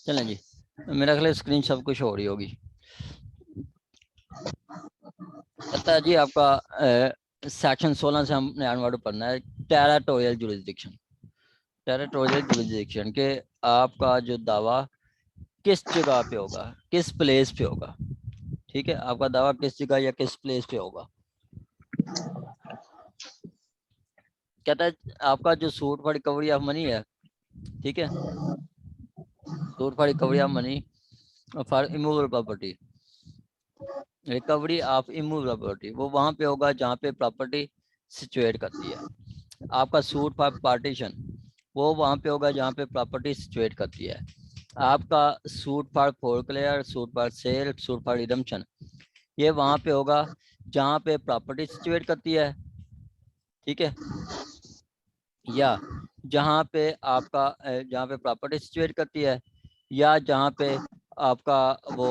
चलें जी, मेरा ख्याल स्क्रीन सब कुछ हो रही होगी। कहता है जी आपका सेक्शन 16 से हमने आनवर्ड पढ़ना है टेरिटोरियल जुरिसडिक्शन। टेरिटोरियल जुरिसडिक्शन के आपका जो दावा किस जगह पे होगा, किस प्लेस पे होगा। ठीक है, आपका दावा किस जगह या किस प्लेस पे होगा। कहता है आपका जो suit for recovery of money है, ठीक है, suit for recovery of money for immovable property, recovery of immovable property, वो वहां पे होगा जहाँ पे प्रॉपर्टी सिचुएट करती है। आपका सूट फॉर पार्टीशन वो वहां पे होगा जहाँ पे प्रॉपर्टी सिचुएट करती है। आपका suit for foreclosure, suit for sale, suit for redemption, ये वहां पे होगा जहाँ पे प्रॉपर्टी सिचुएट करती है। ठीक है, या जहाँ पे आपका जहाँ पे प्रॉपर्टी सिचुएट करती है, या जहाँ पे आपका वो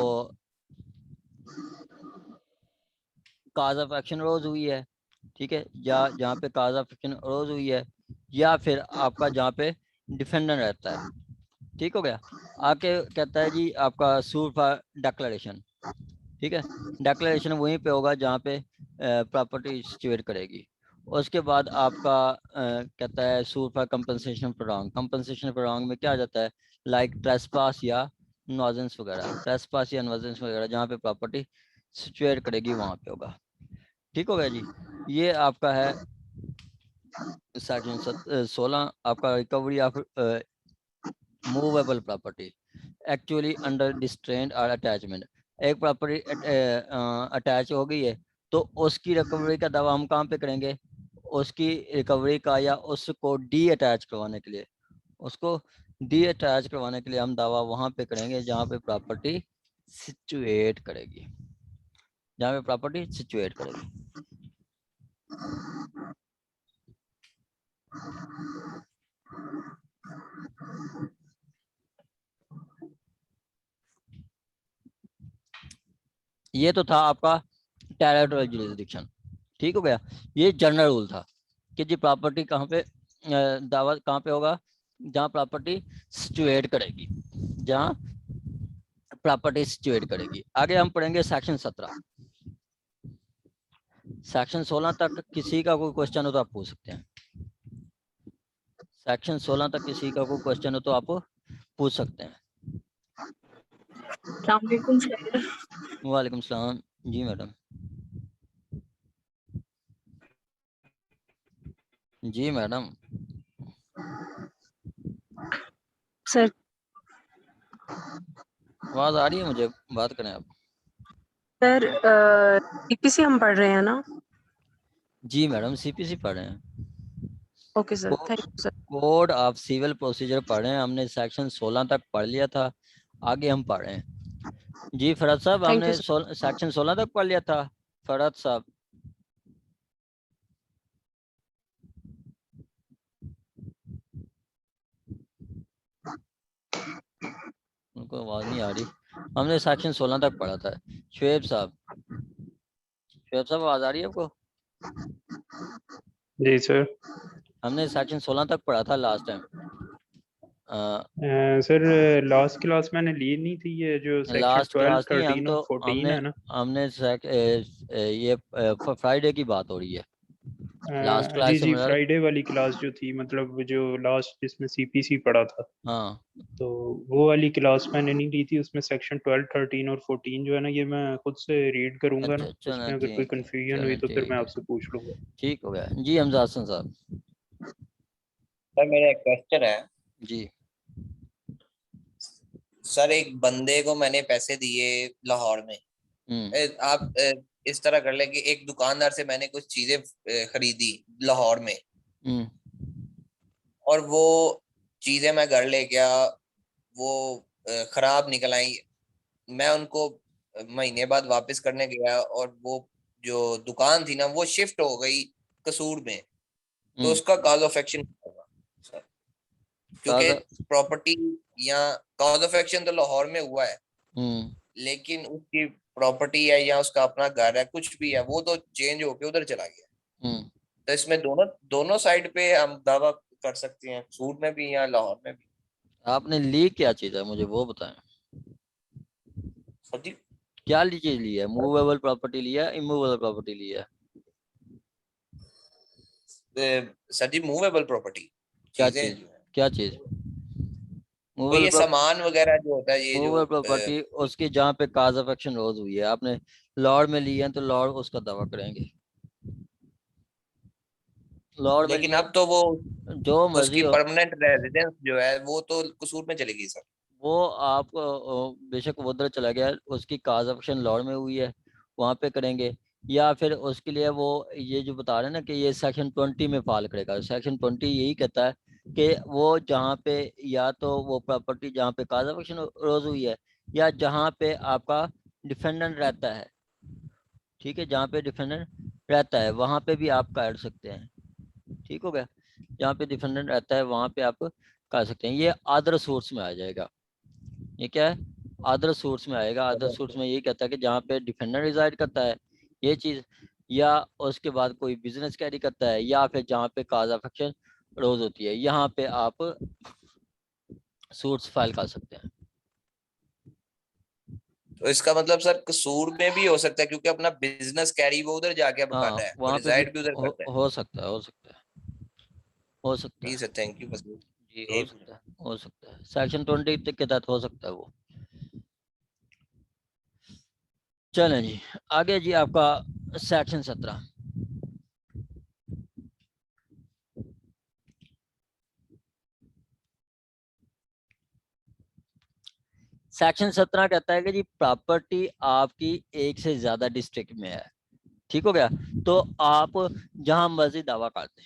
काज ऑफ एक्शन रोज हुई है। ठीक है, या जहाँ पे काज ऑफ एक्शन रोज हुई है, या फिर आपका जहाँ पे डिफेंडेंट रहता है। ठीक हो गया। आके कहता है जी आपका सूट फॉर डिक्लेरेशन। ठीक है, डिक्लेरेशन वहीं पे होगा जहाँ पे प्रॉपर्टी सिचुएट करेगी। उसके बाद आपका कहता है suit for compensation for wrong. Compensation for wrong में क्या आ जाता है, लाइक ट्रेसपास या नॉजेंस वगैरह, ट्रेसपास या नॉजेंस वगैरह जहाँ पे प्रॉपर्टी सिचुएट करेगी वहाँ पे होगा। ठीक हो गया जी। ये आपका है सेक्शन 16 आपका recovery of movable property actually under distraint और अटैचमेंट। एक प्रॉपर्टी अटैच हो गई है तो उसकी रिकवरी का दावा हम कहाँ पे करेंगे, उसकी रिकवरी का, या उसको डी अटैच करवाने के लिए, उसको डी अटैच करवाने के लिए हम दावा वहां पे करेंगे जहाँ पे प्रॉपर्टी सिचुएट करेगी, जहाँ पे प्रॉपर्टी सिचुएट करेगी। ये तो था आपका टेरिटोरियल जुरिसडिक्शन। ठीक हो गया। ये जनरल रूल था कि जी प्रॉपर्टी कहाँ पे दावा कहाँ पे होगा, जहाँ प्रॉपर्टी सिचुएट करेगी, जहाँ प्रॉपर्टी सिचुएट करेगी। आगे हम पढ़ेंगे सेक्शन 17। सेक्शन 16 तक किसी का कोई क्वेश्चन हो तो आप पूछ सकते हैं। सेक्शन 16 तक किसी का कोई क्वेश्चन हो तो आप पूछ सकते हैं। वालेकुम सलाम। जी मैडम। जी मैडम। सर आवाज आ रही है मुझे, बात करें आप। सर सीपीसी हम पढ़ रहे हैं ना। जी मैडम, सीपीसी पढ़ रहे हैं। Okay sir, thank you sir. Code of civil procedure पढ़ रहे हैं, हमने सेक्शन 16 तक पढ़ लिया था, आगे हम पढ़ रहे हैं। जी फरहत साहब, थैंक यू हमने सर। सेक्शन 16 तक पढ़ लिया था। फरहत साहब, उनको आवाज नहीं आ रही। हमने सेक्शन 16 तक पढ़ा था। शुएब साहब, शुएब साहब आवाज आ रही है आपको। जी सर। हमने सेक्शन 16 तक पढ़ा था last time. Sir last class मैंने ली नहीं थी, ये जो सेक्शन लास्ट 12, क्लास नहीं, हम 13 तो और 14 है ना। हमने ये फ्राइडे की बात हो रही है। लास्ट जी क्लास से जी, मतलब। फ्राइडे वाली क्लास जो थी, मतलब जो लास्ट जिसमें सीपीसी पढ़ा था, हाँ तो वो वाली क्लास मैंने नहीं ली थी। उसमें सेक्शन 12, 13 और 14 जो है ना, ये मैं खुद से रीड करूंगा अच्छा, ना, चलें उसमें अगर कोई ठीक है, कंफ्यूजन हुई चलें तो फिर मैं ठीक है, आपसे पूछ लूंगा। ठीक हो गया। जी हमजा हसन साहब। सर मेरा एक क्वेश्चन है। जी सर एक बंदे को मैंने पैसे दिए लाहौर में। आप इस तरह कर लें कि एक दुकानदार से मैंने कुछ चीजें खरीदी लाहौर में, और वो चीजें मैं घर ले गया, वो खराब निकल आई। मैं उनको महीने बाद वापस करने गया, और वो जो दुकान थी ना वो शिफ्ट हो गई कसूर में। तो उसका कॉज ऑफ एक्शन क्या होगा सर? क्योंकि प्रॉपर्टी या कॉज ऑफ एक्शन तो लाहौर में हुआ है, लेकिन उसकी प्रॉपर्टी है या उसका अपना घर है, कुछ भी है, वो तो चेंज होके उधर चला गया। तो इसमें दोनों दोनों साइड पे हम दावा कर सकते हैं, सूट में भी या लाहौर में भी। आपने ली क्या चीज है मुझे वो बताएं। सर जी क्या चीज ली है, मूवेबल प्रॉपर्टी लिया है, इमूवेबल प्रॉपर्टी लिया है? सर जी मूवेबल प्रॉपर्टी क्या चीजें चीज, जो है क्या चीज? वो ये मूवेबल, सामान वगैरह जो होता है ये जो मूवेबल प्रॉपर्टी उसकी जहाँ पे काज ऑफ एक्शन रोज हुई है, आपने लॉर्ड में ली है तो लॉर्ड उसका दावा करेंगे। लॉर्ड में लेकिन लिए अब तो वो जो मर्जी उसकी हो, परमानेंट रेजिडेंस जो है वो तो कसूर में चलेगी सर। वो आप बेशक वो उधर चला गया, उसकी काज ऑफ एक्शन लॉर्ड में हुई है, वहाँ पे करेंगे। या फिर उसके लिए वो ये जो बता रहे हैं ना कि ये सेक्शन 20 में फाल करेगा, सेक्शन 20 यही कहता है कि वो जहाँ पे या तो वो प्रॉपर्टी जहाँ पे काज ऑफ एक्शन रोज हुई है या जहाँ पे आपका डिफेंडेंट रहता है, ठीक है, जहाँ पे डिफेंडेंट रहता है वहाँ पे भी आप कर सकते हैं। ठीक हो गया, जहाँ पे डिफेंडेंट रहता है वहाँ पे आप कर सकते हैं। ये अदर सोर्स में आ जाएगा। ये क्या है, अदर सोर्स में आएगा। अदर सोर्स में ये कहता है कि जहाँ पे डिफेंडेंट रिजाइड करता है ये चीज, या उसके बाद कोई बिजनेस कैरी करता है, या फिर जहाँ पे काज ऑफ एक्शन रोज होती है, यहाँ पे आप सूट्स फाइल कर सकते हैं। तो इसका मतलब सर कसूर में भी हो सकता है क्योंकि अपना बिजनेस कैरी वो उधर जाके अब कर हाँ, रहा है, वो वहाँ पे भी रिजाइड भी उधर करता है। हो सकता है, हो सकता है, हो सकता जी है। सर थैंक यू बस जी यही हो सकता है, हो सकता है, सेक्शन 20 के तहत हो सकता है वो। चलें जी, आगे जी आपका सेक्शन 17। सेक्शन 17 कहता है कि जी प्रॉपर्टी आपकी एक से ज्यादा डिस्ट्रिक्ट में है, ठीक हो गया, तो आप जहां मर्जी दावा कर दें,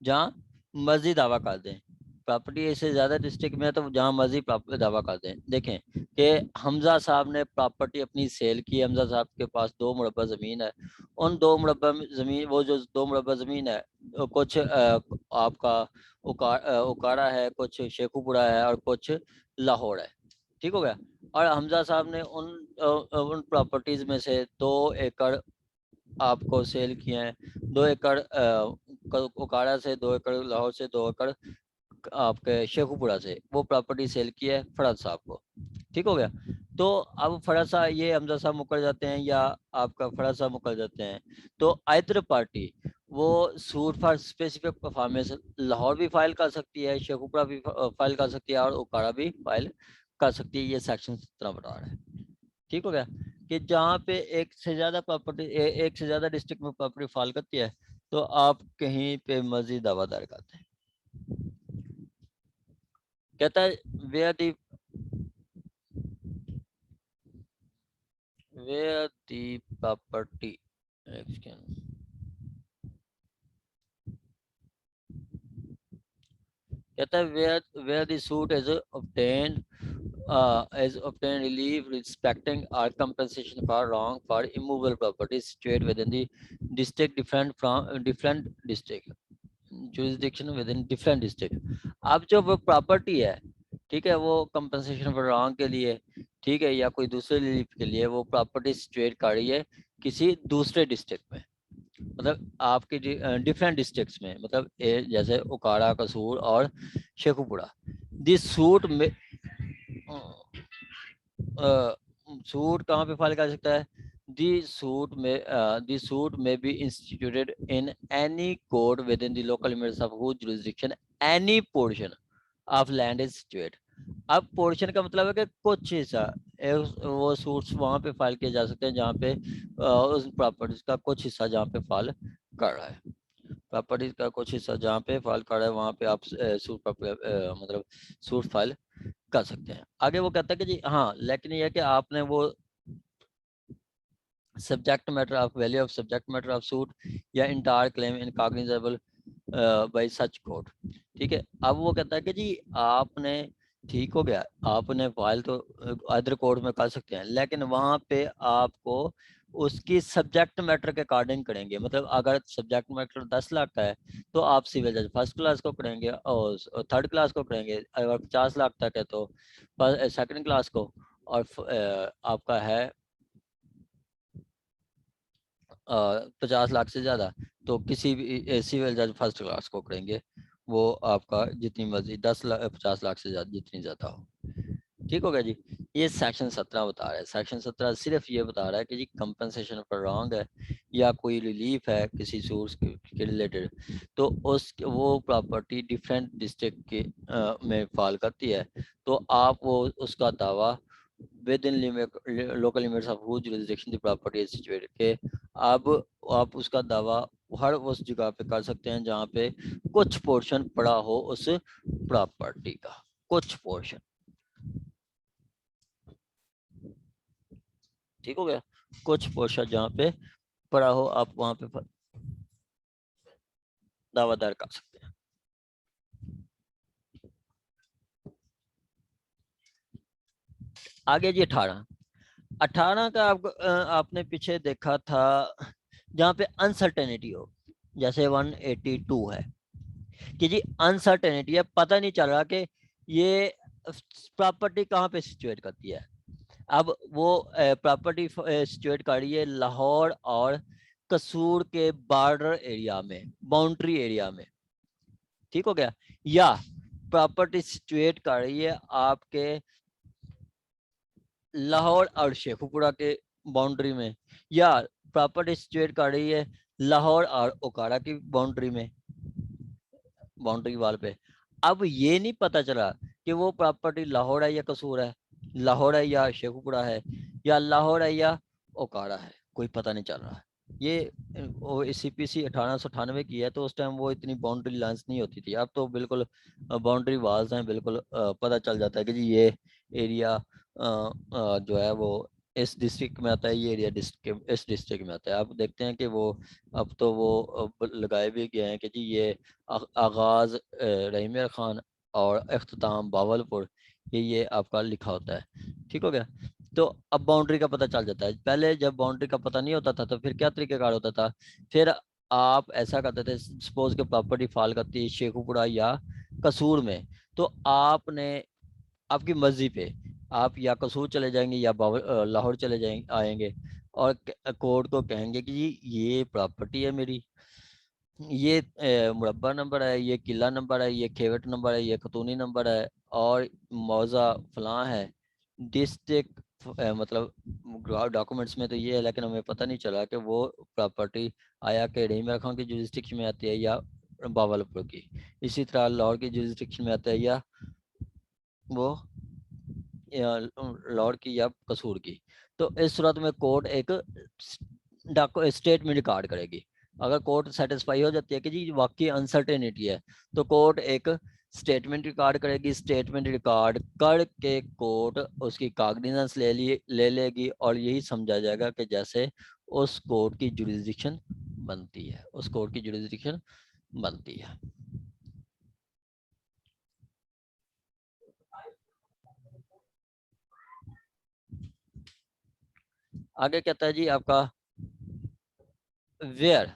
जहां मर्जी दावा कर दें। प्रॉपर्टी एक से ज्यादा डिस्ट्रिक्ट में है तो जहां मर्जी दावा कर दें। देखें कि हमजा साहब ने प्रॉपर्टी अपनी सेल की, हमजा साहब के पास 2 मुरब्बा जमीन है। उन 2 मुरब्बा जमीन, वो जो 2 मुरब्बा जमीन है, कुछ आपका उकाड़ा है, कुछ शेखुपुरा है और कुछ लाहौर है, ठीक हो गया। और हमजा साहब ने उन प्रॉपर्टीज में से 2 एकड़ आपको सेल किए हैं, 2 एकड़ उकाड़ा से, 2 एकड़ लाहौर से, 2 एकड़ आपके शेखुपुरा से, वो प्रॉपर्टी सेल की है फरद साहब को, ठीक हो गया। तो अब फरद साहब, ये हमजा साहब मुकर जाते हैं या आपका फरद साहब मुकर जाते हैं, तो आइतर पार्टी वो suit for specific performance Lahore भी फाइल कर सकती है, शेखुपुरा भी फाइल कर सकती है और उकाड़ा भी फाइल कर सकती है। ये सेक्शन 17 बता रहा है, ठीक हो गया, कि जहाँ पे एक से ज्यादा प्रॉपर्टी, एक से ज्यादा डिस्ट्रिक्ट में प्रॉपर्टी फाइल करती है तो आप कहीं पे मजीद दावा दायर करते हैं। कहता है where the property कहता है where the suit is obtained relief respecting or compensation for wrong for immovable property situated within the district different district jurisdiction within different district। अब जो वो प्रॉपर्टी है, ठीक है, वो कंपनसेशन फॉर रॉन्ग के लिए, ठीक है, या कोई दूसरे रिलीफ के लिए वो प्रॉपर्टी सिचुएट कर रही है किसी दूसरे डिस्ट्रिक्ट में, मतलब आपके डिफरेंट डिस्ट्रिक्ट्स में, मतलब जैसे उकाड़ा, कसूर और शेखुपुरा। दिस सूट में सूट कहाँ पे फाइल कर सकता है? The suit may be instituted in any court within the local limits of whose jurisdiction any portion of land is situated। अब पोर्शन का मतलब है कि कुछ हिस्सा, वो सूट्स वहां पे फाइल किए जा सकते हैं जहाँ पे उस प्रॉपर्टीज का कुछ हिस्सा जहाँ पे फाइल कर रहा है, प्रॉपर्टीज का कुछ हिस्सा जहाँ पे फाइल कर रहा है वहाँ पे आप सूट मतलब सूट फाइल कर सकते हैं। आगे वो कहता है कि जी हाँ, लेकिन ये है कि आपने वो subject matter of value of subject matter of suit या entire claim in cognizable by such court, ठीक है। अब वो कहता है कि जी आपने, ठीक हो गया, आपने फाइल तो अदर कोर्ट में कर सकते हैं, लेकिन वहां पे आपको उसकी सब्जेक्ट मैटर के अकॉर्डिंग करेंगे। मतलब अगर सब्जेक्ट मैटर 10 लाख का है तो आप सिविल जज फर्स्ट क्लास को करेंगे और थर्ड क्लास को करेंगे, अगर 50 लाख तक है तो सेकंड क्लास को, और आपका है 50 लाख से ज्यादा तो किसी भी सिविल जज फर्स्ट क्लास को करेंगे। वो आपका जितनी मर्जी 10 लाख 50 लाख से ज्यादा जितनी ज्यादा हो। ठीक हो गया जी। ये सेक्शन 17 बता रहा है। सेक्शन 17 सिर्फ ये बता रहा है कि जी कंपनसेशन पर रॉन्ग है या कोई रिलीफ है किसी सोर्स के रिलेटेड, तो उस वो प्रॉपर्टी डिफरेंट डिस्ट्रिक्ट के में फाल करती है, तो आप वो उसका दावा within local limits of whose jurisdiction the property is situated के अब आप उसका दावा हर उस जगह पे कर सकते हैं जहाँ पे कुछ पोर्शन पड़ा हो उस प्रॉपर्टी का, कुछ पोर्शन। ठीक हो गया, कुछ पोर्शन जहाँ पे पड़ा हो आप वहां पे दावा दायर कर सकते हैं। आगे जी 18 का आपको आपने पीछे देखा था जहाँ पे अनसर्टेनिटी हो, जैसे 182 है कि जी अनसर्टेनिटी है, पता नहीं चल रहा कि ये प्रॉपर्टी कहाँ पे सिचुएट करती है। अब वो प्रॉपर्टी सिचुएट कर रही है लाहौर और कसूर के बॉर्डर एरिया में, बाउंड्री एरिया में। ठीक हो गया, या प्रॉपर्टी सिचुएट कर रही है आपके लाहौर और शेखुपुरा के बाउंड्री में, या प्रॉपर्टी सिचुएट कर रही है लाहौर और ओकाड़ा की बाउंड्री में, बाउंड्री वाल पे। अब ये नहीं पता चला कि वो प्रॉपर्टी लाहौर है या कसूर है, लाहौर है या शेखुपुरा है, या लाहौर है या ओकाड़ा है, कोई पता नहीं चल रहा है। ये सीपीसी 1898 की है, तो उस टाइम वो इतनी बाउंड्री लाइंस नहीं होती थी। अब तो बिल्कुल बाउंड्री वाल्स हैं, बिल्कुल पता चल जाता है कि जी ये एरिया जो है वो इस डिस्ट्रिक्ट में आता है, ये एरिया डिस्ट्रिक्ट इस डिस्ट्रिक्ट में आता है। आप देखते हैं कि वो अब तो वो लगाए भी गए हैं कि जी ये आगाज रहीम खान और अख्ताम बावलपुर, ये आपका लिखा होता है। ठीक हो गया, तो अब बाउंड्री का पता चल जाता है। पहले जब बाउंड्री का पता नहीं होता था तो फिर क्या तरीकेकार होता था, फिर आप ऐसा करते थे, सपोज के प्रॉपर्टी फाल करती है शेखुपुरा या कसूर में, तो आपने आपकी मर्जी पे आप या कसूर चले जाएंगे या लाहौर चले जाएंगे आएंगे और कोर्ट को कहेंगे कि जी ये प्रॉपर्टी है मेरी, ये मुरब्बा नंबर है, ये किला नंबर है, ये खेवट नंबर है, ये खतूनी नंबर है, और मौजा फलां है। डिस्ट्रिक्ट मतलब डॉक्यूमेंट्स में तो ये है, लेकिन हमें पता नहीं चला कि वो प्रॉपर्टी आया के रहीम खान की जुरिस्डिक्शन में आती है या बावलपुर की, इसी तरह लाहौर की जुरिस्डिक्शन में आता है या वो लाहौर की या कसूर की। तो इस सूरत में कोर्ट एक स्टेटमेंट रिकॉर्ड करेगी। अगर कोर्ट सेटिस्फाई हो जाती है कि जी वाकई अनसर्टेनिटी है, तो कोर्ट एक स्टेटमेंट रिकॉर्ड करेगी। स्टेटमेंट रिकॉर्ड करके कोर्ट उसकी कॉग्निजेंस ले लेगी, और यही समझा जाएगा कि जैसे उस कोर्ट की जुरिस्डिक्शन बनती है, उस कोर्ट की जुरिस्डिक्शन बनती है। आगे कहता है जी आपका where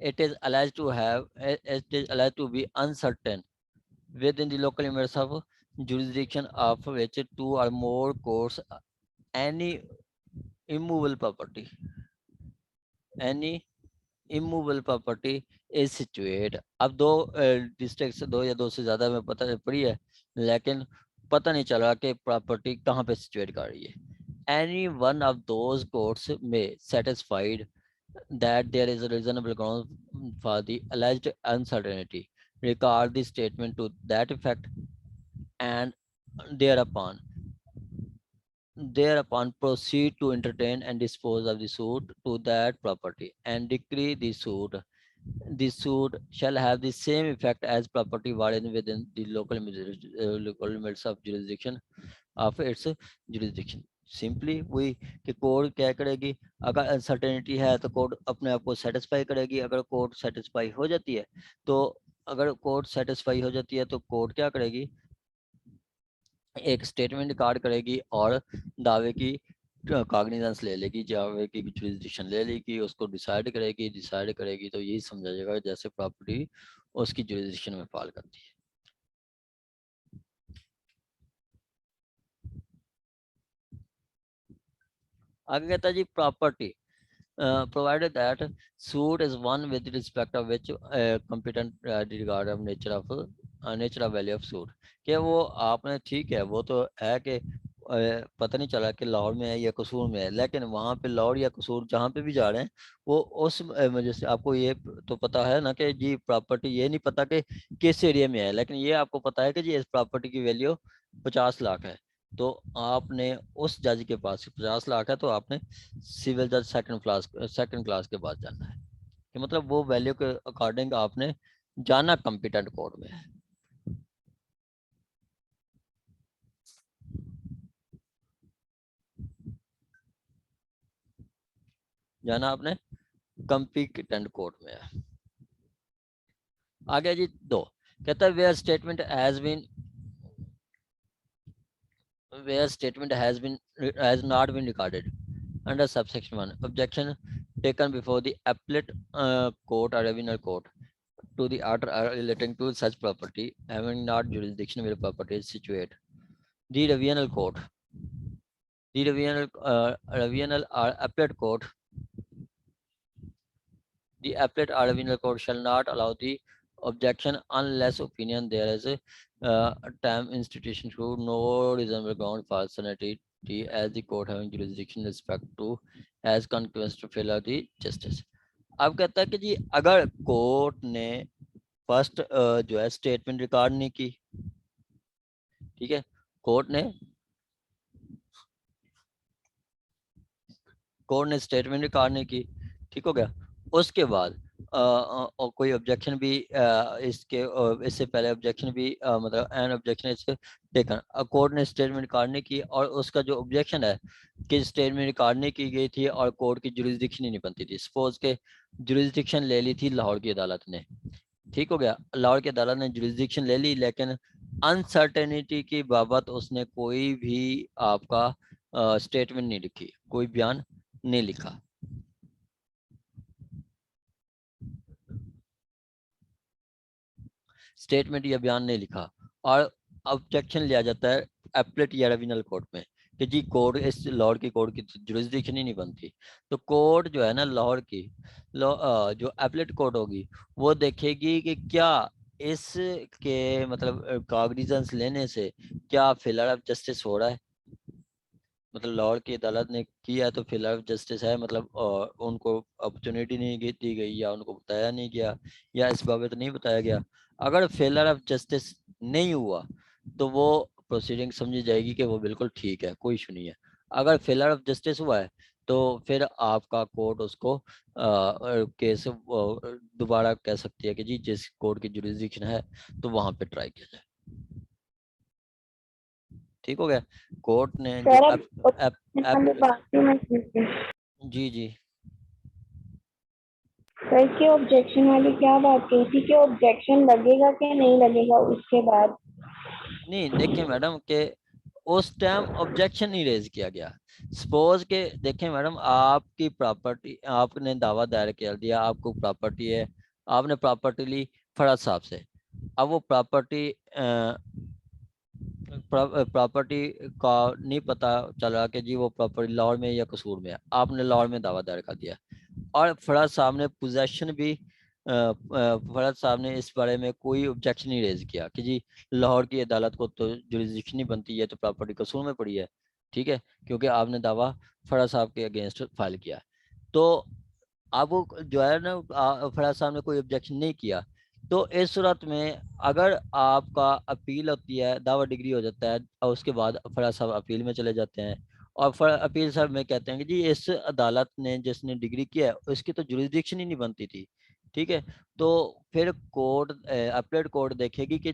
it is alleged to be uncertain within the local limits of jurisdiction of which two or more courts any immovable property is situated। अब दो डिस्ट्रिक्ट से, दो या दो से ज्यादा में पता पड़ी है, लेकिन पता नहीं चला कि प्रॉपर्टी कहाँ पे सिचुएट कर रही है। Any one of those courts में satisfied that there is a reasonable ground for the alleged uncertainty, regard the statement to that effect, and thereupon proceed to entertain and dispose of the suit to that property, and decree the suit. The suit shall have the same effect as property within the local limits of jurisdiction of its jurisdiction। Simply वही कि court क्या करेगी, अगर uncertainty है तो court अपने आप को सेटिस्फाई करेगी। अगर कोर्ट सेटिस्फाई हो जाती है तो कोर्ट क्या करेगी, एक स्टेटमेंट रिकॉर्ड करेगी और दावे की कॉग्निजेंस ले लेगी, दावे की जुरिस्डिक्शन ले लेगी, उसको डिसाइड करेगी तो यही समझा जाएगा जैसे प्रॉपर्टी उसकी जुरिस्डिक्शन में फाल करती है। आगे कहता है जी property provided that suit is one with respect of which competent regard of nature of value of suit, कि वो आपने ठीक है वो तो है कि पता नहीं चला कि लाहौर में है या कसूर में है, लेकिन वहाँ पे लाहौर या कसूर जहाँ पे भी जा रहे हैं वो उस वजह से आपको ये तो पता है ना कि जी प्रॉपर्टी, ये नहीं पता कि किस एरिया में है, लेकिन ये आपको पता है कि जी इस प्रॉपर्टी की वैल्यू 50 लाख है। तो आपने उस जज के पास 50 लाख है तो आपने सिविल जज सेकंड क्लास के पास जाना है, कि मतलब वो वैल्यू के अकॉर्डिंग आपने जाना कॉम्पिटेंट कोर्ट में है। जाना आपने कॉम्पिटेंट कोर्ट में है। आगे जी 2 कहता है where statement has not been recorded under subsection 1, objection taken before the appellate court or revenue court to the order relating to such property having not jurisdiction where property is situated. The revenue court, the revenue or appellate court, the appellate or revenue court shall not allow the objection unless opinion there is a time institution through no reasonable ground for sanity as the court having jurisdiction respect to as consequence to failure the justice. अब कहता है कि जी अगर court ने first जो है statement record नहीं की, ठीक है, कोर्ट ने स्टेटमेंट रिकॉर्ड नहीं की, ठीक हो गया, उसके बाद और कोई ऑब्जेक्शन भी इससे पहले ऑब्जेक्शन भी मतलब एन ऑब्जेक्शन इसके टेकन, कोर्ट ने स्टेटमेंट रिकॉर्ड नहीं की और उसका जो ऑब्जेक्शन है कि स्टेटमेंट रिकॉर्ड नहीं की गई थी और कोर्ट की जुरिस्डिक्शन ही नहीं बनती थी। सपोज के जुरिस्डिक्शन ले ली थी लाहौर की अदालत ने, ठीक हो गया, लाहौर की अदालत ने जुरिस्डिक्शन ले ली, लेकिन अनसर्टेनिटी की बाबत उसने कोई भी आपका स्टेटमेंट नहीं लिखी, कोई बयान नहीं लिखा। स्टेटमेंट या बयान नहीं लिखा और ऑब्जेक्शन लिया जाता है एपलेट या रेविनल कोर्ट में कि जी कोर्ट इस लाहौर की कोर्ट की जुरिस्डिक्शन ही नहीं बनती। तो कोर्ट जो है ना लाहौर की जो एपलेट कोर्ट होगी वो देखेगी कि क्या इसके मतलब कॉग्निजेंस लेने से क्या फेलर ऑफ जस्टिस हो रहा है, मतलब लाहौर की अदालत ने किया तो फेलर ऑफ जस्टिस है, मतलब उनको अपॉर्चुनिटी नहीं दी गई या उनको बताया नहीं गया या इस बाबत नहीं बताया गया। अगर फेलर ऑफ जस्टिस नहीं हुआ तो वो प्रोसीडिंग समझी जाएगी कि वो बिल्कुल ठीक है, कोई इशू नहीं है। अगर फेलर ऑफ जस्टिस हुआ है तो फिर आपका कोर्ट उसको केस दोबारा कह सकती है कि जी जिस कोर्ट की जुरिस्डिक्शन है तो वहां पे ट्राई किया जाए। ठीक हो गया। कोर्ट ने जी जी सर की ऑब्जेक्शन वाली क्या बात कही थी कि ऑब्जेक्शन लगेगा कि नहीं लगेगा उसके बाद? नहीं देखिए मैडम के उस टाइम ऑब्जेक्शन नहीं रेज किया गया। सपोज के देखें मैडम आपकी प्रॉपर्टी, आपने दावा दायर कर दिया, आपको प्रॉपर्टी है, आपने प्रॉपर्टी ली फराज साहब से, अब वो प्रॉपर्टी का नहीं पता चला कि जी वो प्रॉपर्टी लाहौर में या कसूर में है, आपने लाहौर में दावा दायर कर दिया और फराज साहब ने पोजेशन भी फराज साहब ने इस बारे में कोई ऑब्जेक्शन नहीं रेज किया कि जी लाहौर की अदालत को तो जुरिस्डिक्शन नहीं बनती है तो प्रॉपर्टी कसूर में पड़ी है, ठीक है, क्योंकि आपने दावा फराज साहब के अगेंस्ट फाइल किया। तो अब वो जो है ना फराज साहब ने कोई ऑब्जेक्शन नहीं किया, तो इस सूरत में अगर आपका अपील होती है, दावा डिग्री हो जाता है और उसके बाद फराज साहब अपील में चले जाते हैं और अपील साहब में कहते हैं कि जी इस अदालत ने जिसने डिग्री किया है उसकी तो जुरिस्डिक्शन ही नहीं बनती थी, ठीक है, तो फिर कोर्ट अपीलेट कोर्ट देखेगी कि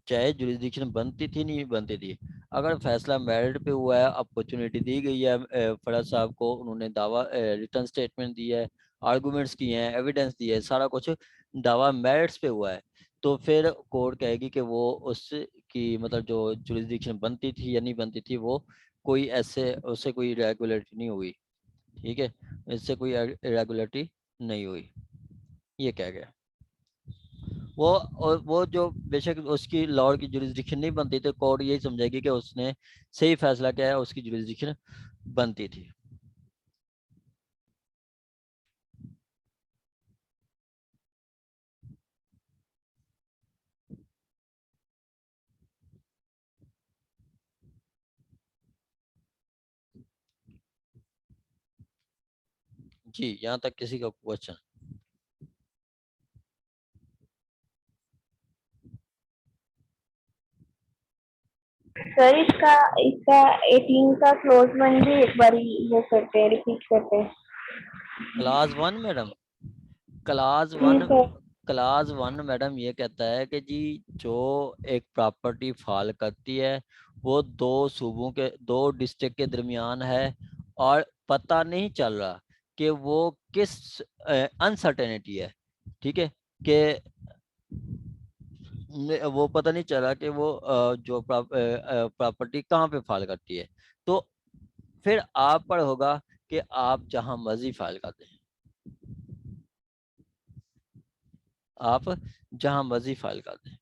चाहे जुरिस्डिक्शन बनती थी नहीं बनती थी, अगर फैसला मेरिट पे हुआ है, अपॉर्चुनिटी दी गई है फराज साहब को, उन्होंने दावा रिटर्न स्टेटमेंट दिया है, आर्गूमेंट्स किए हैं, एविडेंस दिए है, सारा कुछ दावा मेरिट्स पे हुआ है, तो फिर कोर्ट कहेगी कि वो उसकी मतलब जो जुरिस्डिक्शन बनती थी या नहीं बनती थी वो कोई ऐसे उससे कोई इरेगुलरिटी नहीं हुई, ठीक है, इससे कोई इरेगुलरिटी नहीं हुई, ये कह गया। वो जो बेशक उसकी लाहौर की जुरिस्डिक्शन नहीं बनती तो कोर्ट यही समझेगी कि उसने सही फैसला किया है, उसकी जुरिस्डिक्शन बनती थी। जी, यहाँ तक किसी का क्वेश्चन? सर इसका इसका 18 का क्लोज वन भी एक बार वो करते हैं, रिपीट करते हैं। क्लास 1 मैडम, क्लास जी 1, सर। क्लास 1 मैडम ये कहता है कि जी जो एक प्रॉपर्टी फाल करती है वो दो सूबों के, दो डिस्ट्रिक्ट के दरमियान है और पता नहीं चल रहा कि वो किस अनसर्टेनिटी है, ठीक है, कि वो पता नहीं चला कि वो जो प्रॉपर्टी कहाँ पे फाइल करती है। तो फिर आप पर होगा कि आप जहां मर्जी फाइल कर दें, आप जहां मर्जी फाइल कर दें।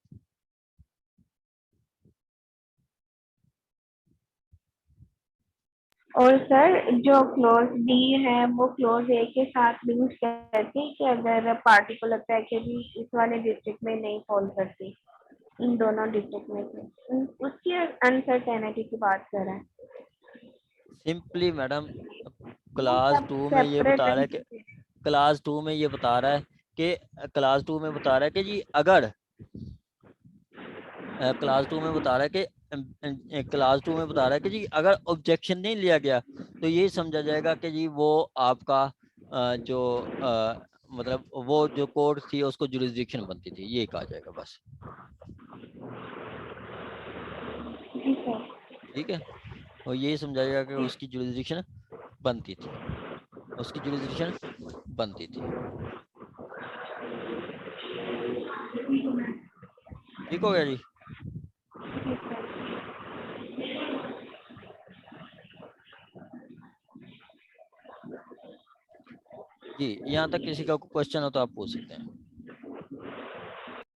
और सर जो क्लोज बी है वो क्लोज ए के साथ लिंक करती है कि अगर पार्टी को लगता है कि भी इस वाले डिस्ट्रिक्ट में नहीं फॉल करती, इन दोनों डिस्ट्रिक्ट में से उसकी अनसर्टेनिटी की बात कर रहे हैं। सिंपली मैडम क्लास सब 2 में ये बता सेपरेट। रहा है कि क्लास 2 में ये बता रहा है कि क्लास 2 में बता रहा है कि जी अगर क्लास 2 में बता रहा है कि क्लास 2 में बता रहा है कि जी अगर ऑब्जेक्शन नहीं लिया गया तो ये समझा जाएगा कि जी वो आपका जो मतलब वो जो कोर्ट थी उसको जुरिस्डिक्शन बनती थी, ये कहा जाएगा बस। जी सर। ठीक है, और ये समझाएगा कि उसकी जुरिस्डिक्शन बनती थी, उसकी जुरिस्डिक्शन बनती थी। ठीक हो गया जी? जी, यहाँ तक किसी का क्वेश्चन हो तो आप पूछ सकते हैं,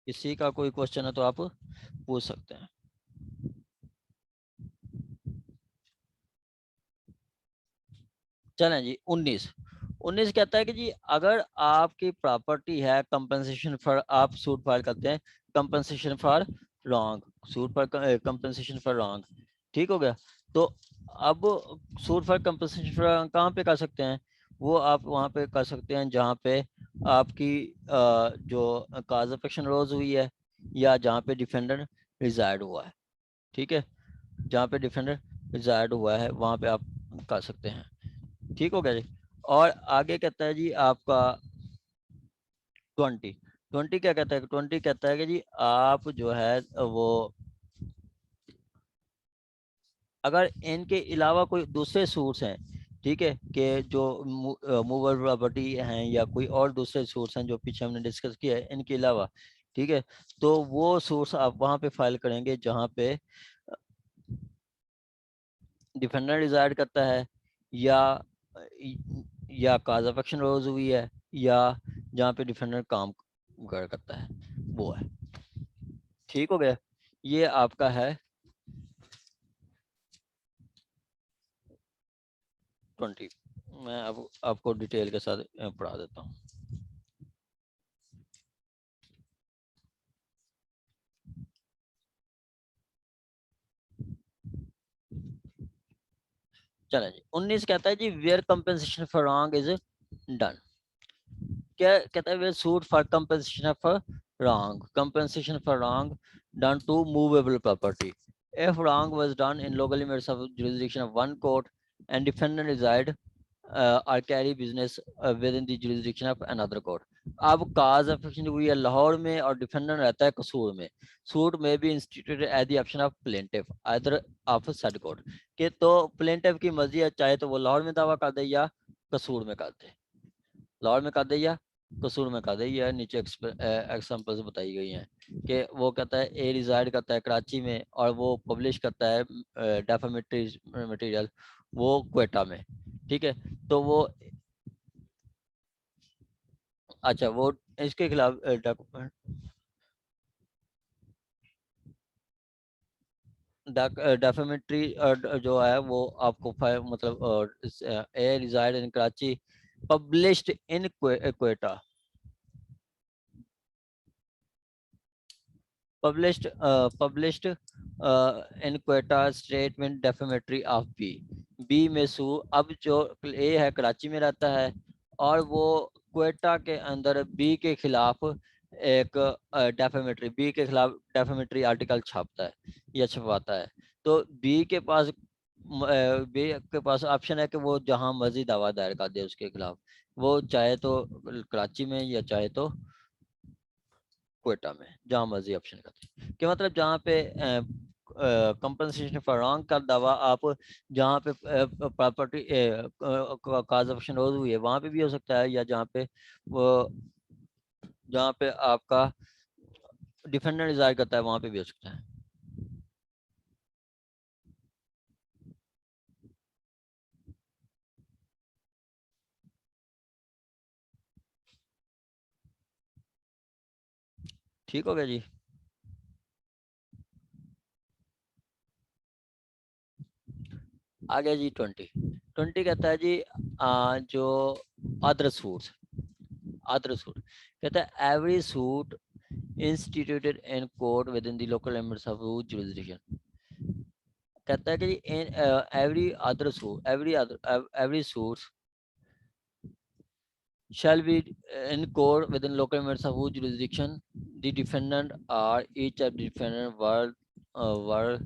किसी का कोई क्वेश्चन है तो आप पूछ सकते हैं। चलें जी, 19 कहता है कि जी अगर आपकी प्रॉपर्टी है कंपनसेशन फॉर, आप सूट फाइल करते हैं compensation for wrong, suit for compensation for wrong, ठीक हो गया। तो अब suit for compensation for wrong कहाँ पे कर सकते हैं? वो आप वहाँ पे कर सकते हैं जहाँ पे आपकी जो काज ऑफ एक्शन रोज हुई है या जहाँ पे डिफेंडर रिजाइड हुआ है, ठीक है, जहाँ पे डिफेंडर रिजाइड हुआ है वहाँ पे आप कर सकते हैं। ठीक हो गया जी। और आगे कहता है जी आपका 20 क्या कहता है? 20 कहता है कि जी आप जो है वो अगर इनके अलावा कोई दूसरे सोर्स हैं, ठीक है, कि जो मूवर प्रॉपर्टी हैं या कोई और दूसरे सोर्स हैं जो पीछे हमने डिस्कस किया है इनके अलावा, ठीक है, तो वो सोर्स आप वहां पे फाइल करेंगे जहां पे डिफेंडर रिजाइड करता है या काज ऑफ एक्शन रोज हुई है या जहाँ पे डिफेंडर काम करता है वो है। ठीक हो गया, ये आपका है 20। मैं अब आपको डिटेल के साथ पढ़ा देता हूँ। चलें जी, 19 कहता है जी where compensation for wrong is done. क्या कहता है? Where suit for compensation for wrong, compensation for wrong done to movable property if wrong was done in local limits of jurisdiction of one court and defendant reside or carry business within the jurisdiction of another court। अब cause of action हुई है लाहौर में और defendant रहता है कसूर में, suit में B instituted at the option of plaintiff either of side court, के तो प्लेंटिफ की मर्जी है, चाहे तो वो लाहौर में दावा कर दे या कसूर में कर दे, लाहौर में कर दे या कसूर में कर दे। यह नीचे एग्जाम्पल्स बताई गई हैं कि वो कहता है ए रिजाइड करता है कराची में और वो पब्लिश करता है डेफामेटरी मटेरियल वो क्वेटा में, ठीक है, तो वो अच्छा वो इसके खिलाफ डेफामेटरी जो है वो आपको मतलब A reside in Karachi published in Quetta, published in Quetta statement defamatory of B में सू। अब जो ए है कराची में रहता है और वो क्वेटा के अंदर बी के खिलाफ एक डेफेमेटरी आर्टिकल छापता है या छपवाता है, तो बी के पास ऑप्शन है कि वो जहां मर्जी दावा दायर कर दे उसके खिलाफ, वो चाहे तो कराची में या चाहे तो क्वेटा में, जहां मर्जी ऑप्शन कर दे। कि मतलब जहाँ पे कंपनसेशन फॉर रॉन्ग का दावा आप जहाँ पे प्रॉपर्टी काज ऑप्शन रोज हुई है वहां पे भी हो सकता है, या जहाँ पे आपका डिफेंडेंट रिजाइड करता है वहां पे भी हो सकता है। ठीक हो गया जी। आ गया जी 20 कहता है जी जो अदर सूट्स कहता है every suit instituted in court with in the local limits of jurisdiction. कहता है कि in every suit shall be in court within local limits of whose jurisdiction the defendant or each of the defendant were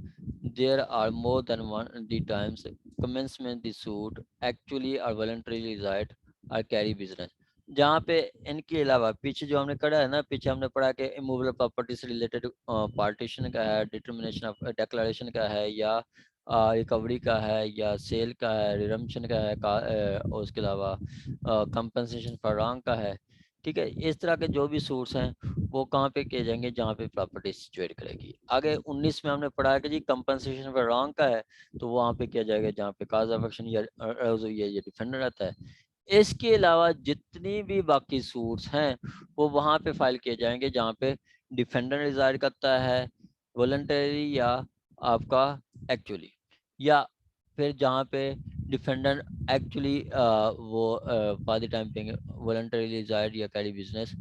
there are more than one the times commencement the suit actually or voluntarily reside or carry business। जहाँ पे इनके अलावा पीछे जो हमने पढ़ा है ना, पीछे हमने पढ़ा कि इमूवेबल प्रॉपर्टी से रिलेटेड पार्टीशन का है, डिटर्मिनेशन ऑफ डिक्लेरेशन का है, या रिकवरी का है, या सेल का है, रिडम्पशन का है, और उसके अलावा कंपनसेशन फॉर रॉन्ग का है। ठीक है, इस तरह के जो भी सूट्स हैं वो कहाँ पे किए जाएंगे, जहाँ पे प्रॉपर्टी सिचुएट करेगी। आगे 19 में हमने पढ़ा है कि जी कंपनसेशन फॉर रॉन्ग का है तो वहाँ पे किया जाएगा जहाँ पे काज ऑफ एक्शन या ये डिफेंडर रहता है। इसके अलावा जितनी भी बाकी सूट्स हैं वो वहाँ पे फाइल किए जाएंगे जहाँ पे डिफेंडर रिजाइड करता है, वॉलंटरी या आपका एक्चुअली, या फिर जहाँ पे डिफेंडेंट एक्चुअली वो for the time being voluntarily resided या कैरी बिजनेस,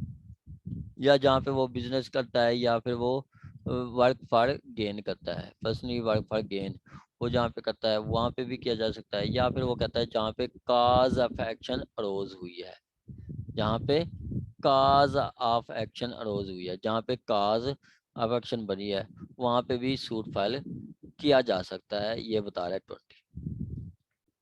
या जहाँ पे वो बिजनेस करता है, या फिर वो वर्क फॉर गेन करता है, पर्सनली वर्क फॉर गेन वो जहाँ पे करता है वहाँ पे भी किया जा सकता है। या फिर वो कहता है जहाँ पे काज ऑफ एक्शन अरोज हुई है, जहाँ पे काज ऑफ एक्शन अरोज हुई है, जहाँ पे काज ऑफ एक्शन बनी है वहाँ पे भी सूट फाइल किया जा सकता है। ये बता रहा है 20,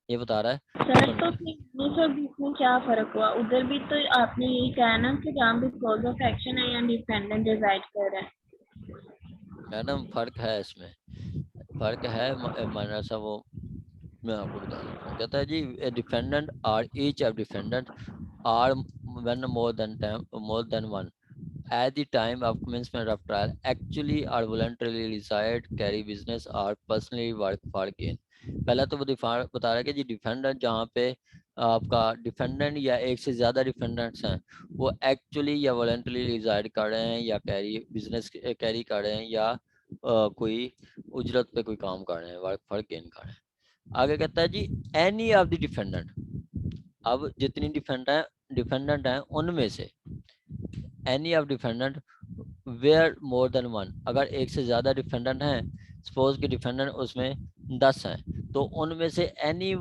ये बता रहा है सर तो 20। फिर 19 और 20 में क्या फर्क हुआ? उधर भी तो आपने यही कहा ना कि जहाँ भी कॉज ऑफ एक्शन है या डिफेंडेंट डिसाइड कर रहा है। मैडम फर्क है, इसमें फर्क है माइनर सा, वो मैं आपको बता देता हूँ। कहता है जी defendant or each of defendant or when more than one at the time of commencement of trial actually or voluntarily reside, carry business or personally work for gain। पहला तो वो बता रहा है कि जी डिफेंडेंट जहाँ पे आपका डिफेंडेंट या एक से ज्यादा डिफेंडेंट्स हैं वो एक्चुअली या वॉलंटरी रिजाइड कर रहे हैं, या बिजनेस कैरी कर रहे हैं, या कोई उजरत पे कोई काम कर रहे हैं, वर्क फॉर गेन कर रहे हैं। आगे कहता है जी एनी ऑफ द डिफेंडेंट, अब जितनी डिफेंडेंट हैं उनमें से any of defendant where more than one, अगर एक से ज्यादा डिफेंडेंट हैं, सपोज के डिफेंडेंट उसमें 10 हैं, तो उनमें से any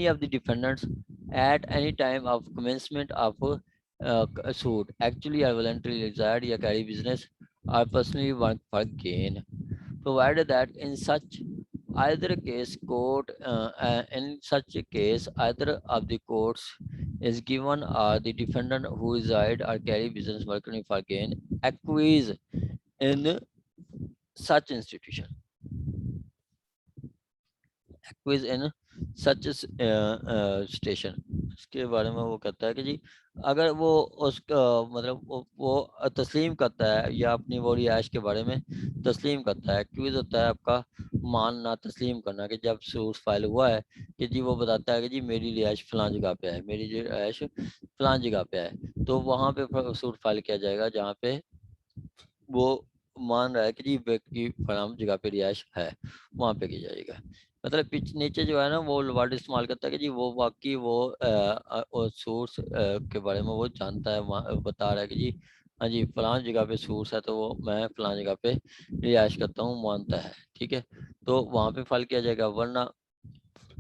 of the defendants at any time of commencement of suit actually are voluntary reside या carry business or personally work for gain, provided that in such either case in such a case either of the courts is given or the defendant who reside or carry business working for gain acquiesce in such institution, acquiesce in such station। इसके बारे में वो कहता है कि जी अगर वो उसका मतलब वो तस्लीम करता है या अपनी वो रिहाइश के बारे में तस्लीम करता है, एक्यूज होता है आपका मानना, तस्लीम करना, कि जब सूट फाइल हुआ है कि जी वो बताता है कि जी मेरी रिहाइश फलां जगह पे है, मेरी रिहाइश फलां जगह पे है, तो वहाँ पे सूट फाइल किया जाएगा जहाँ पे वो मान रहा है कि जी व्यक्ति फलां जगह पे रिहाइश है, वहाँ पे किया जाएगा। मतलब नीचे जो है ना वो वर्ड इस्तेमाल करता है कि जी वो वाकई वो सोर्स के बारे में वो जानता है, बता रहा है कि जी हाँ जी फलां जगह पे सोर्स है तो वो मैं फलां जगह पे रिहाइश करता हूँ, मानता है। ठीक है, तो वहाँ पे फाइल किया जाएगा, वरना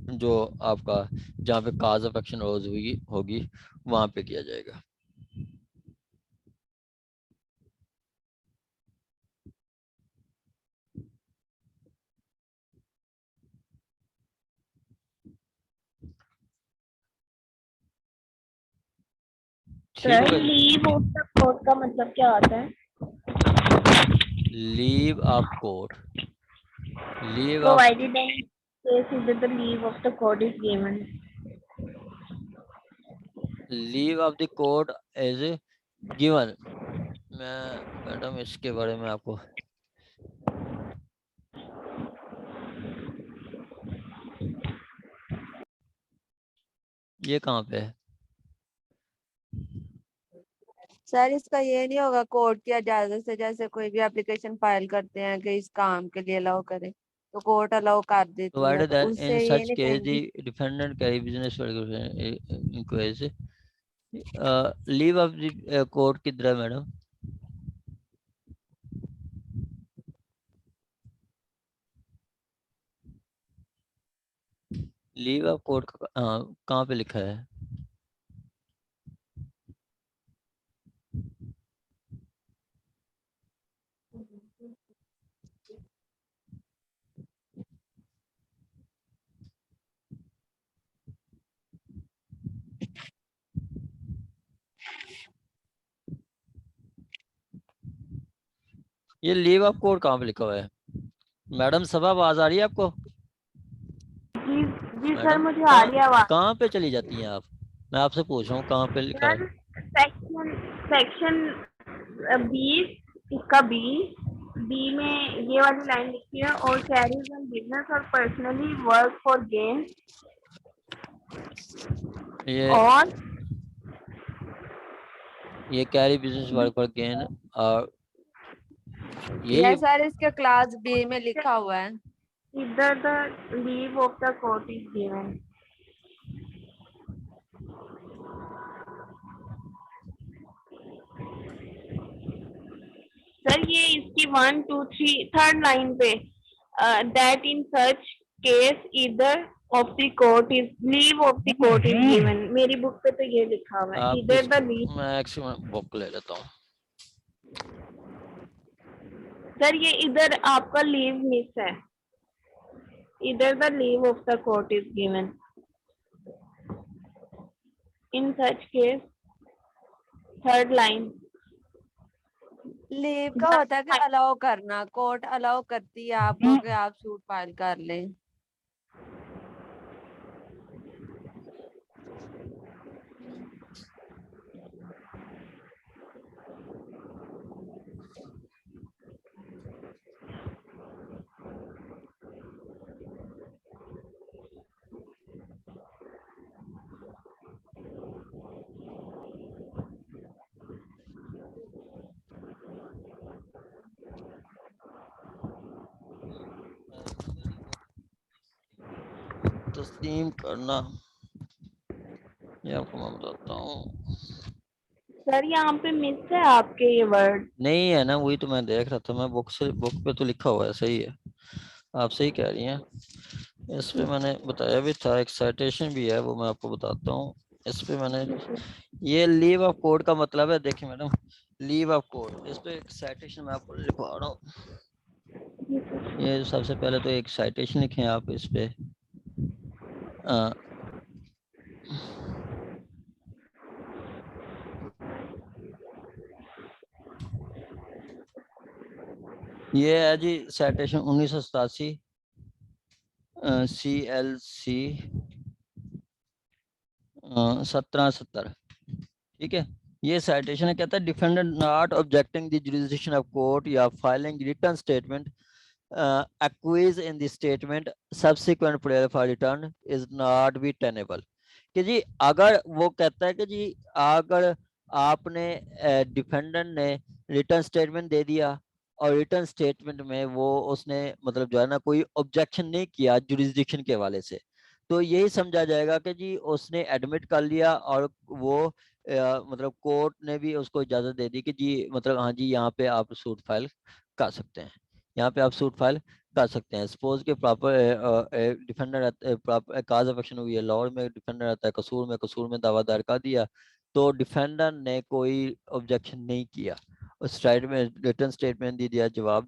जो आपका जहाँ पे काज ऑफ एक्शन रोज हुई होगी वहां पे किया जाएगा। ठीक सर हो गया? लीव ऑफ द कोर्ट का मतलब क्या होता है? Leave of court, leave of Provided in case either the leave of the court is given. Court is given. मैं मैडम इसके बारे में आपको ये कहाँ पे है? सर इसका ये नहीं होगा कोर्ट की इजाजत से, जैसे कोई भी एप्लीकेशन फाइल करते हैं कि इस काम के लिए अलाउ करे तो कोर्ट अलाउ कर देती है, प्रोवाइडेड तो दैट इन उससे ये सच नहीं केस कहेंगे। The defendant carry business inquiry leave of the court किधर है मैडम? लीव ऑफ कोर्ट कहाँ पे लिखा है? ये लीव ऑफ कोर्ट कहाँ पे लिखा हुआ है? मैडम सब आवाज आ रही है आपको? जी जी सर, मैडम मुझे आ रही है आवाज। कहाँ पे चली जाती हैं आप? मैं आपसे पूछ रहा हूँ कहाँ पे लिखा है? सर सेक्शन सेक्शन 20 इसका बी में ये वाली लाइन लिखी है, और कैरीज ऑन बिजनेस और पर्सनली वर्क फॉर गेन और ये carry business work for gain और ये ये सर इसके क्लास बी में लिखा हुआ है। इधर the leave of the court is given. Sir ये इसकी 1 2 3 थर्ड लाइन पे दैट इन सच केस इधर of the court is leave of the court is given, मेरी बुक पे तो ये लिखा हुआ है आप इधर द लीव। मैं एक्चुअली बुक ले लेता हूँ। सर ये इधर आपका लीव मिस है, इधर the leave of the court is given in such case, third line. Leave का होता है कि अलाउ करना, कोर्ट अलाउ करती है आपको कि आप सूट फाइल कर लें। तस्लीम करना, ये आपको मैं बताता हूँ। सर यहाँ पे मिस है आपके ये वर्ड। नहीं है ना, वही तो मैं देख रहा था। मैं बुक पे तो लिखा हुआ है, सही है, आप सही कह रही हैं। इस पे मैंने बताया भी था, एक साइटेशन भी है, वो मैं आपको बताता हूँ। इस पे मैंने ये लीव ऑफ कोर्ट का मतलब है, देखिए मैडम, लीव ऑफ कोर्ट, इस पे एक साइटेशन मैं आपको लिखवा रहा हूँ। ये सबसे पहले तो एक साइटेशन लिखें आप इस पे। ये है जी साइटेशन 1987 CLC 1770, ठीक है। ये साइटेशन है, कहता है defendant not objecting the jurisdiction of court या filing return statement acquiesce in the statement subsequent prayer for return is not be tenable. कि जी अगर वो कहता है कि जी अगर आपने डिफेंडेंट ने रिटर्न स्टेटमेंट दे दिया और रिटर्न स्टेटमेंट में वो उसने मतलब जो है ना कोई ऑब्जेक्शन नहीं किया जुरिसडिक्शन के हवाले से, तो यही समझा जाएगा कि जी उसने एडमिट कर लिया और वो मतलब कोर्ट ने भी उसको इजाजत दे दी कि जी मतलब हाँ जी यहाँ पे आप सूट फाइल कर सकते हैं, यहाँ पे आप सूट फाइल कर सकते हैं। सपोज के proper defender proper cause of action हुई है, लाहौर में डिफेंडर आता है, कसूर में दावा दायर कर दिया, तो डिफेंडर ने कोई ऑब्जेक्शन नहीं किया, उस साइड में रिटर्न स्टेटमेंट दे दिया, जवाब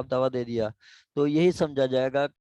दावा दे दिया, तो यही समझा जाएगा